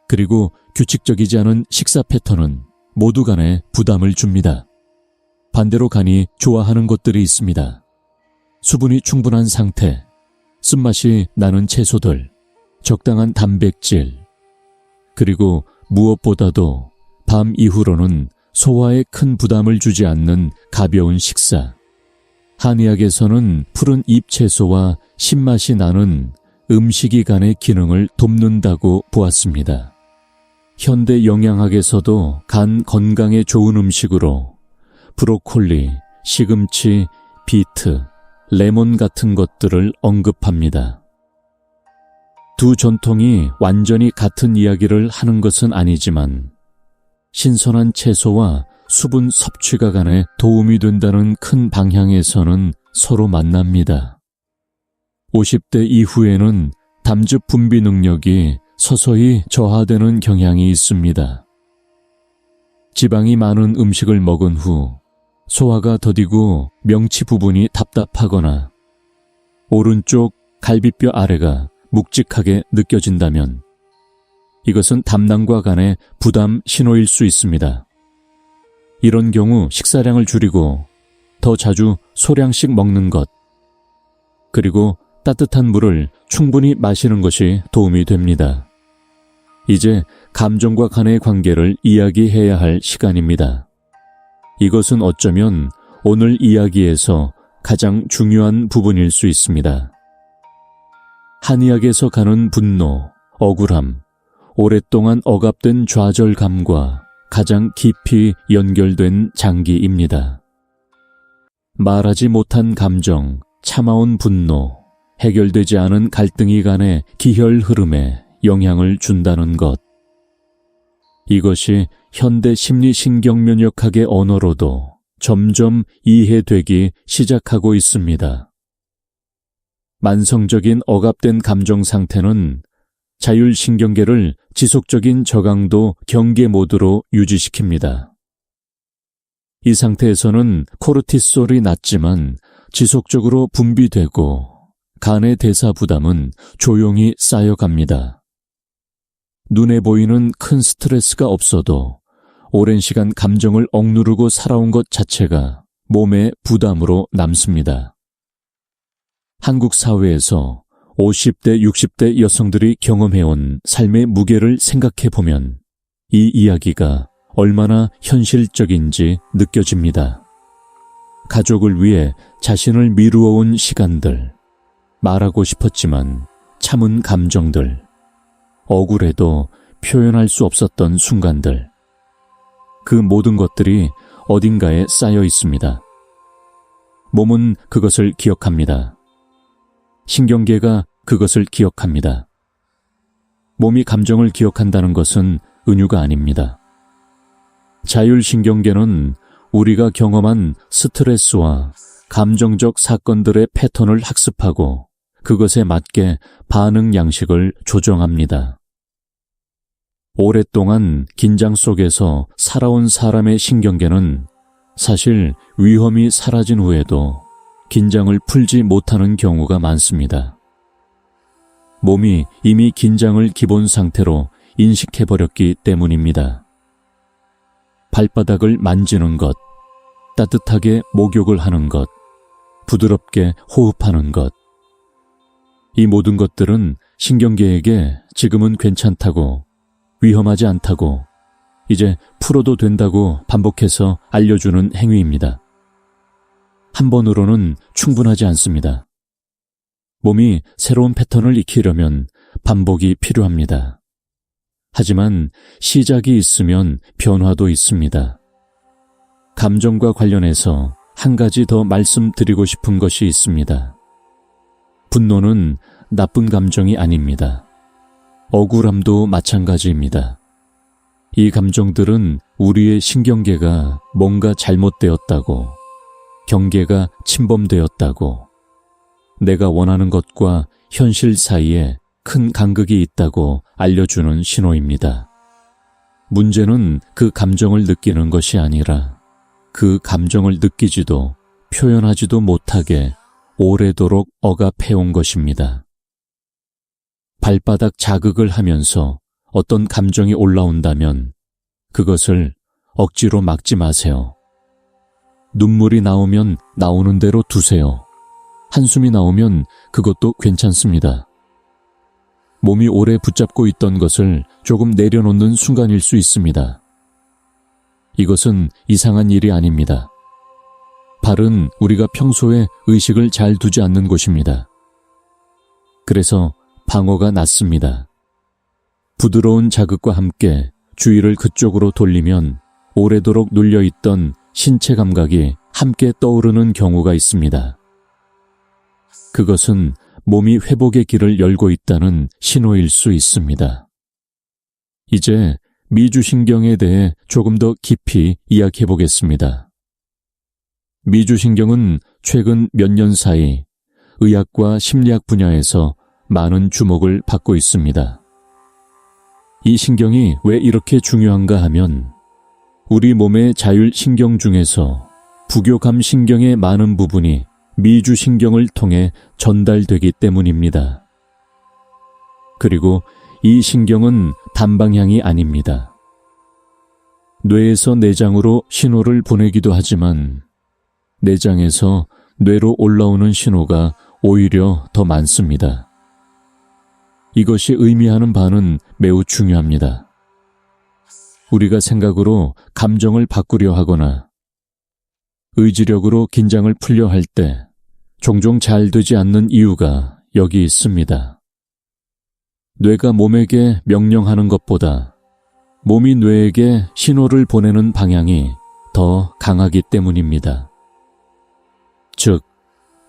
그리고 규칙적이지 않은 식사 패턴은 모두 간에 부담을 줍니다. 반대로 간이 좋아하는 것들이 있습니다. 수분이 충분한 상태, 쓴맛이 나는 채소들, 적당한 단백질, 그리고 무엇보다도 밤 이후로는 소화에 큰 부담을 주지 않는 가벼운 식사. 한의학에서는 푸른 잎채소와 신맛이 나는 음식이 간의 기능을 돕는다고 보았습니다. 현대 영양학에서도 간 건강에 좋은 음식으로 브로콜리, 시금치, 비트, 레몬 같은 것들을 언급합니다. 두 전통이 완전히 같은 이야기를 하는 것은 아니지만 신선한 채소와 수분 섭취가 간에 도움이 된다는 큰 방향에서는 서로 만납니다. 50대 이후에는 담즙 분비 능력이 서서히 저하되는 경향이 있습니다. 지방이 많은 음식을 먹은 후 소화가 더디고 명치 부분이 답답하거나 오른쪽 갈비뼈 아래가 묵직하게 느껴진다면 이것은 담낭과 간의 부담 신호일 수 있습니다. 이런 경우 식사량을 줄이고 더 자주 소량씩 먹는 것, 그리고 따뜻한 물을 충분히 마시는 것이 도움이 됩니다. 이제 감정과 간의 관계를 이야기해야 할 시간입니다. 이것은 어쩌면 오늘 이야기에서 가장 중요한 부분일 수 있습니다. 한의학에서 간은 분노, 억울함, 오랫동안 억압된 좌절감과 가장 깊이 연결된 장기입니다. 말하지 못한 감정, 참아온 분노, 해결되지 않은 갈등이 간의 기혈 흐름에 영향을 준다는 것. 이것이 현대 심리신경면역학의 언어로도 점점 이해되기 시작하고 있습니다. 만성적인 억압된 감정 상태는 자율신경계를 지속적인 저강도 경계 모드로 유지시킵니다. 이 상태에서는 코르티솔이 낮지만 지속적으로 분비되고 간의 대사 부담은 조용히 쌓여갑니다. 눈에 보이는 큰 스트레스가 없어도 오랜 시간 감정을 억누르고 살아온 것 자체가 몸의 부담으로 남습니다. 한국 사회에서 50대, 60대 여성들이 경험해온 삶의 무게를 생각해보면 이 이야기가 얼마나 현실적인지 느껴집니다. 가족을 위해 자신을 미루어온 시간들, 말하고 싶었지만 참은 감정들, 억울해도 표현할 수 없었던 순간들. 그 모든 것들이 어딘가에 쌓여 있습니다. 몸은 그것을 기억합니다. 신경계가 그것을 기억합니다. 몸이 감정을 기억한다는 것은 은유가 아닙니다. 자율신경계는 우리가 경험한 스트레스와 감정적 사건들의 패턴을 학습하고 그것에 맞게 반응 양식을 조정합니다. 오랫동안 긴장 속에서 살아온 사람의 신경계는 사실 위험이 사라진 후에도 긴장을 풀지 못하는 경우가 많습니다. 몸이 이미 긴장을 기본 상태로 인식해버렸기 때문입니다. 발바닥을 만지는 것, 따뜻하게 목욕을 하는 것, 부드럽게 호흡하는 것. 이 모든 것들은 신경계에게 지금은 괜찮다고, 위험하지 않다고, 이제 풀어도 된다고 반복해서 알려주는 행위입니다. 한 번으로는 충분하지 않습니다. 몸이 새로운 패턴을 익히려면 반복이 필요합니다. 하지만 시작이 있으면 변화도 있습니다. 감정과 관련해서 한 가지 더 말씀드리고 싶은 것이 있습니다. 분노는 나쁜 감정이 아닙니다. 억울함도 마찬가지입니다. 이 감정들은 우리의 신경계가 뭔가 잘못되었다고, 경계가 침범되었다고, 내가 원하는 것과 현실 사이에 큰 간극이 있다고 알려주는 신호입니다. 문제는 그 감정을 느끼는 것이 아니라 그 감정을 느끼지도 표현하지도 못하게 오래도록 억압해온 것입니다. 발바닥 자극을 하면서 어떤 감정이 올라온다면 그것을 억지로 막지 마세요. 눈물이 나오면 나오는 대로 두세요. 한숨이 나오면 그것도 괜찮습니다. 몸이 오래 붙잡고 있던 것을 조금 내려놓는 순간일 수 있습니다. 이것은 이상한 일이 아닙니다. 발은 우리가 평소에 의식을 잘 두지 않는 곳입니다. 그래서 방어가 낮습니다. 부드러운 자극과 함께 주의를 그쪽으로 돌리면 오래도록 눌려있던 신체 감각이 함께 떠오르는 경우가 있습니다. 그것은 몸이 회복의 길을 열고 있다는 신호일 수 있습니다. 이제 미주신경에 대해 조금 더 깊이 이야기해 보겠습니다. 미주신경은 최근 몇 년 사이 의학과 심리학 분야에서 많은 주목을 받고 있습니다. 이 신경이 왜 이렇게 중요한가 하면 우리 몸의 자율신경 중에서 부교감신경의 많은 부분이 미주신경을 통해 전달되기 때문입니다. 그리고 이 신경은 단방향이 아닙니다. 뇌에서 내장으로 신호를 보내기도 하지만 내장에서 뇌로 올라오는 신호가 오히려 더 많습니다. 이것이 의미하는 바는 매우 중요합니다. 우리가 생각으로 감정을 바꾸려 하거나 의지력으로 긴장을 풀려 할 때 종종 잘 되지 않는 이유가 여기 있습니다. 뇌가 몸에게 명령하는 것보다 몸이 뇌에게 신호를 보내는 방향이 더 강하기 때문입니다. 즉,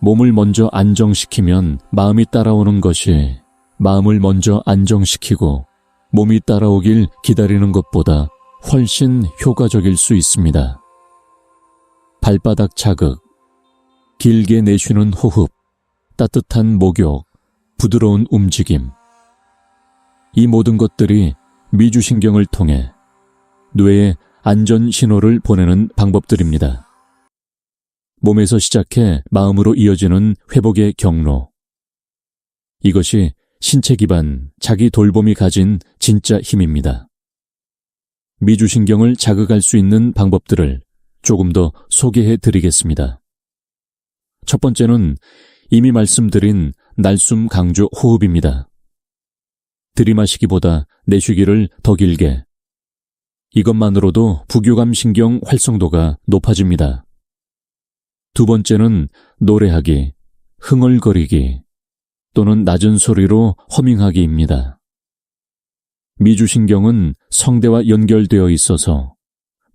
몸을 먼저 안정시키면 마음이 따라오는 것이 마음을 먼저 안정시키고 몸이 따라오길 기다리는 것보다 훨씬 효과적일 수 있습니다. 발바닥 자극, 길게 내쉬는 호흡, 따뜻한 목욕, 부드러운 움직임. 이 모든 것들이 미주신경을 통해 뇌에 안전 신호를 보내는 방법들입니다. 몸에서 시작해 마음으로 이어지는 회복의 경로. 이것이 신체 기반 자기 돌봄이 가진 진짜 힘입니다. 미주신경을 자극할 수 있는 방법들을 조금 더 소개해 드리겠습니다. 첫 번째는 이미 말씀드린 날숨 강조 호흡입니다. 들이마시기보다 내쉬기를 더 길게. 이것만으로도 부교감신경 활성도가 높아집니다. 두 번째는 노래하기, 흥얼거리기 또는 낮은 소리로 허밍하기입니다. 미주신경은 성대와 연결되어 있어서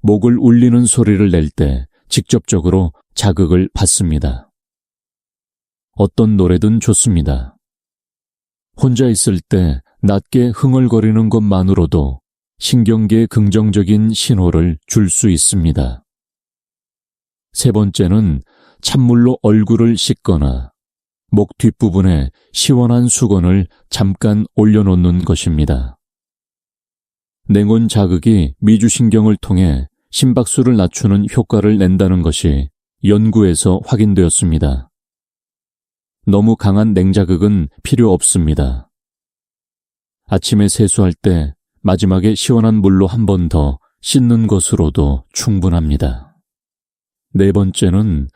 목을 울리는 소리를 낼 때 직접적으로 자극을 받습니다. 어떤 노래든 좋습니다. 혼자 있을 때 낮게 흥얼거리는 것만으로도 신경계에 긍정적인 신호를 줄 수 있습니다. 세 번째는 찬물로 얼굴을 씻거나 목 뒷부분에 시원한 수건을 잠깐 올려놓는 것입니다. 냉온 자극이 미주신경을 통해 심박수를 낮추는 효과를 낸다는 것이 연구에서 확인되었습니다. 너무 강한 냉자극은 필요 없습니다. 아침에 세수할 때 마지막에 시원한 물로 한 번 더 씻는 것으로도 충분합니다. 네 번째는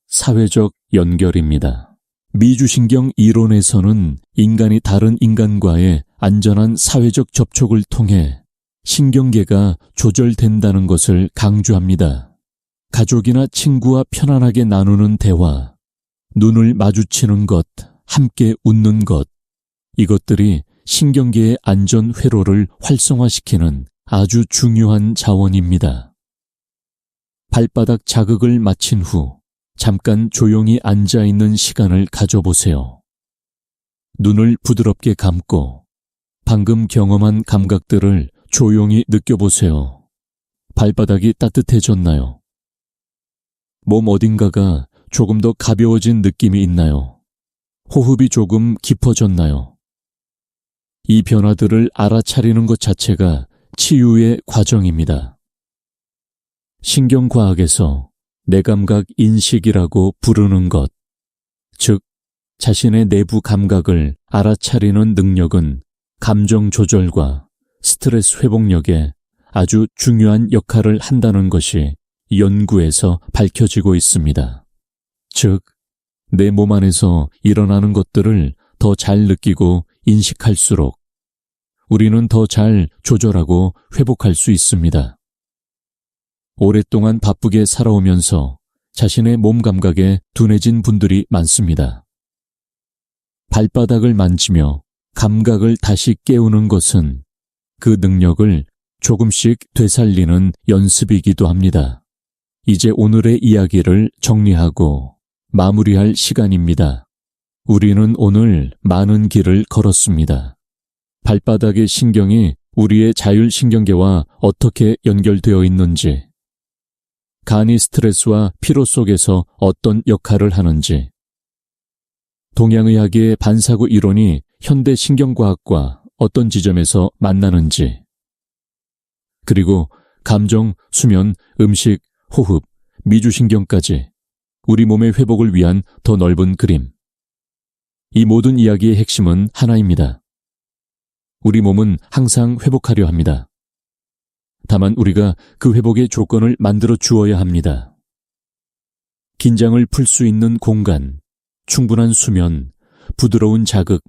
사회적 연결입니다. 미주신경 이론에서는 인간이 다른 인간과의 안전한 사회적 접촉을 통해 신경계가 조절된다는 것을 강조합니다. 가족이나 친구와 편안하게 나누는 대화, 눈을 마주치는 것, 함께 웃는 것, 이것들이 신경계의 안전 회로를 활성화시키는 아주 중요한 자원입니다. 발바닥 자극을 마친 후 잠깐 조용히 앉아있는 시간을 가져보세요. 눈을 부드럽게 감고 방금 경험한 감각들을 조용히 느껴보세요. 발바닥이 따뜻해졌나요? 몸 어딘가가 조금 더 가벼워진 느낌이 있나요? 호흡이 조금 깊어졌나요? 이 변화들을 알아차리는 것 자체가 치유의 과정입니다. 신경과학에서 내감각 인식이라고 부르는 것, 즉 자신의 내부 감각을 알아차리는 능력은 감정 조절과 스트레스 회복력에 아주 중요한 역할을 한다는 것이 연구에서 밝혀지고 있습니다. 즉, 내 몸 안에서 일어나는 것들을 더 잘 느끼고 인식할수록 우리는 더 잘 조절하고 회복할 수 있습니다. 오랫동안 바쁘게 살아오면서 자신의 몸 감각에 둔해진 분들이 많습니다. 발바닥을 만지며 감각을 다시 깨우는 것은 그 능력을 조금씩 되살리는 연습이기도 합니다. 이제 오늘의 이야기를 정리하고 마무리할 시간입니다. 우리는 오늘 많은 길을 걸었습니다. 발바닥의 신경이 우리의 자율신경계와 어떻게 연결되어 있는지, 간이 스트레스와 피로 속에서 어떤 역할을 하는지, 동양의학의 반사구 이론이 현대 신경과학과 어떤 지점에서 만나는지, 그리고 감정, 수면, 음식, 호흡, 미주신경까지 우리 몸의 회복을 위한 더 넓은 그림. 이 모든 이야기의 핵심은 하나입니다. 우리 몸은 항상 회복하려 합니다. 다만 우리가 그 회복의 조건을 만들어 주어야 합니다. 긴장을 풀 수 있는 공간, 충분한 수면, 부드러운 자극,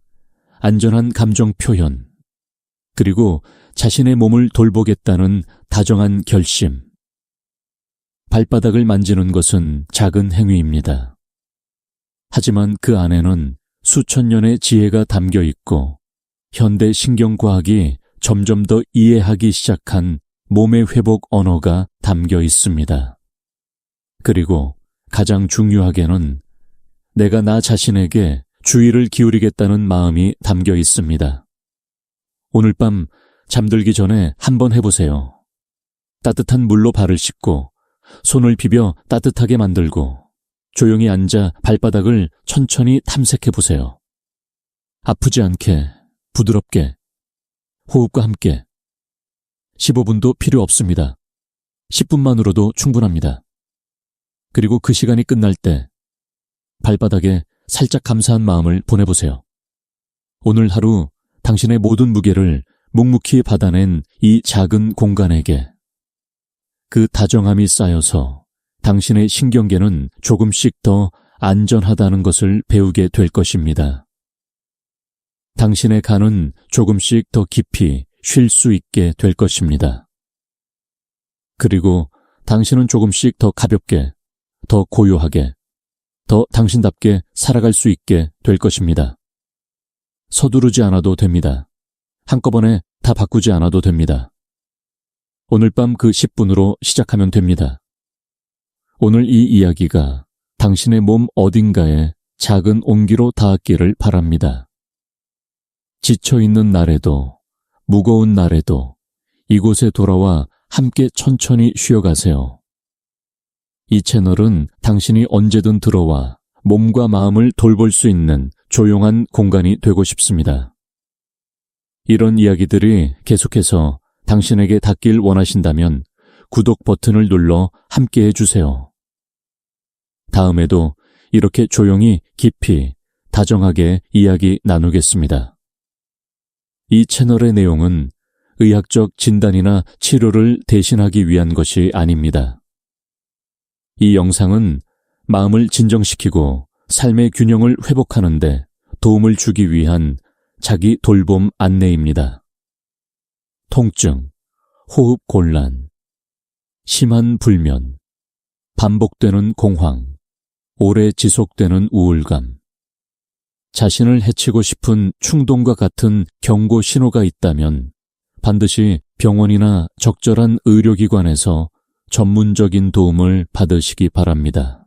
안전한 감정 표현, 그리고 자신의 몸을 돌보겠다는 다정한 결심. 발바닥을 만지는 것은 작은 행위입니다. 하지만 그 안에는 수천 년의 지혜가 담겨 있고 현대 신경과학이 점점 더 이해하기 시작한 몸의 회복 언어가 담겨 있습니다. 그리고 가장 중요하게는 내가 나 자신에게 주의를 기울이겠다는 마음이 담겨 있습니다. 오늘 밤 잠들기 전에 한번 해보세요. 따뜻한 물로 발을 씻고 손을 비벼 따뜻하게 만들고 조용히 앉아 발바닥을 천천히 탐색해보세요. 아프지 않게, 부드럽게, 호흡과 함께. 15분도 필요 없습니다. 10분만으로도 충분합니다. 그리고 그 시간이 끝날 때 발바닥에 살짝 감사한 마음을 보내보세요. 오늘 하루 당신의 모든 무게를 묵묵히 받아낸 이 작은 공간에게 그 다정함이 쌓여서 당신의 신경계는 조금씩 더 안전하다는 것을 배우게 될 것입니다. 당신의 간은 조금씩 더 깊이 쉴 수 있게 될 것입니다. 그리고 당신은 조금씩 더 가볍게, 더 고요하게, 더 당신답게 살아갈 수 있게 될 것입니다. 서두르지 않아도 됩니다. 한꺼번에 다 바꾸지 않아도 됩니다. 오늘 밤 그 10분으로 시작하면 됩니다. 오늘 이 이야기가 당신의 몸 어딘가에 작은 온기로 닿았기를 바랍니다. 지쳐있는 날에도, 무거운 날에도 이곳에 돌아와 함께 천천히 쉬어가세요. 이 채널은 당신이 언제든 들어와 몸과 마음을 돌볼 수 있는 조용한 공간이 되고 싶습니다. 이런 이야기들이 계속해서 당신에게 닿길 원하신다면 구독 버튼을 눌러 함께 해주세요. 다음에도 이렇게 조용히 깊이 다정하게 이야기 나누겠습니다. 이 채널의 내용은 의학적 진단이나 치료를 대신하기 위한 것이 아닙니다. 이 영상은 마음을 진정시키고 삶의 균형을 회복하는 데 도움을 주기 위한 자기 돌봄 안내입니다. 통증, 호흡 곤란, 심한 불면, 반복되는 공황, 오래 지속되는 우울감, 자신을 해치고 싶은 충동과 같은 경고 신호가 있다면 반드시 병원이나 적절한 의료기관에서 전문적인 도움을 받으시기 바랍니다.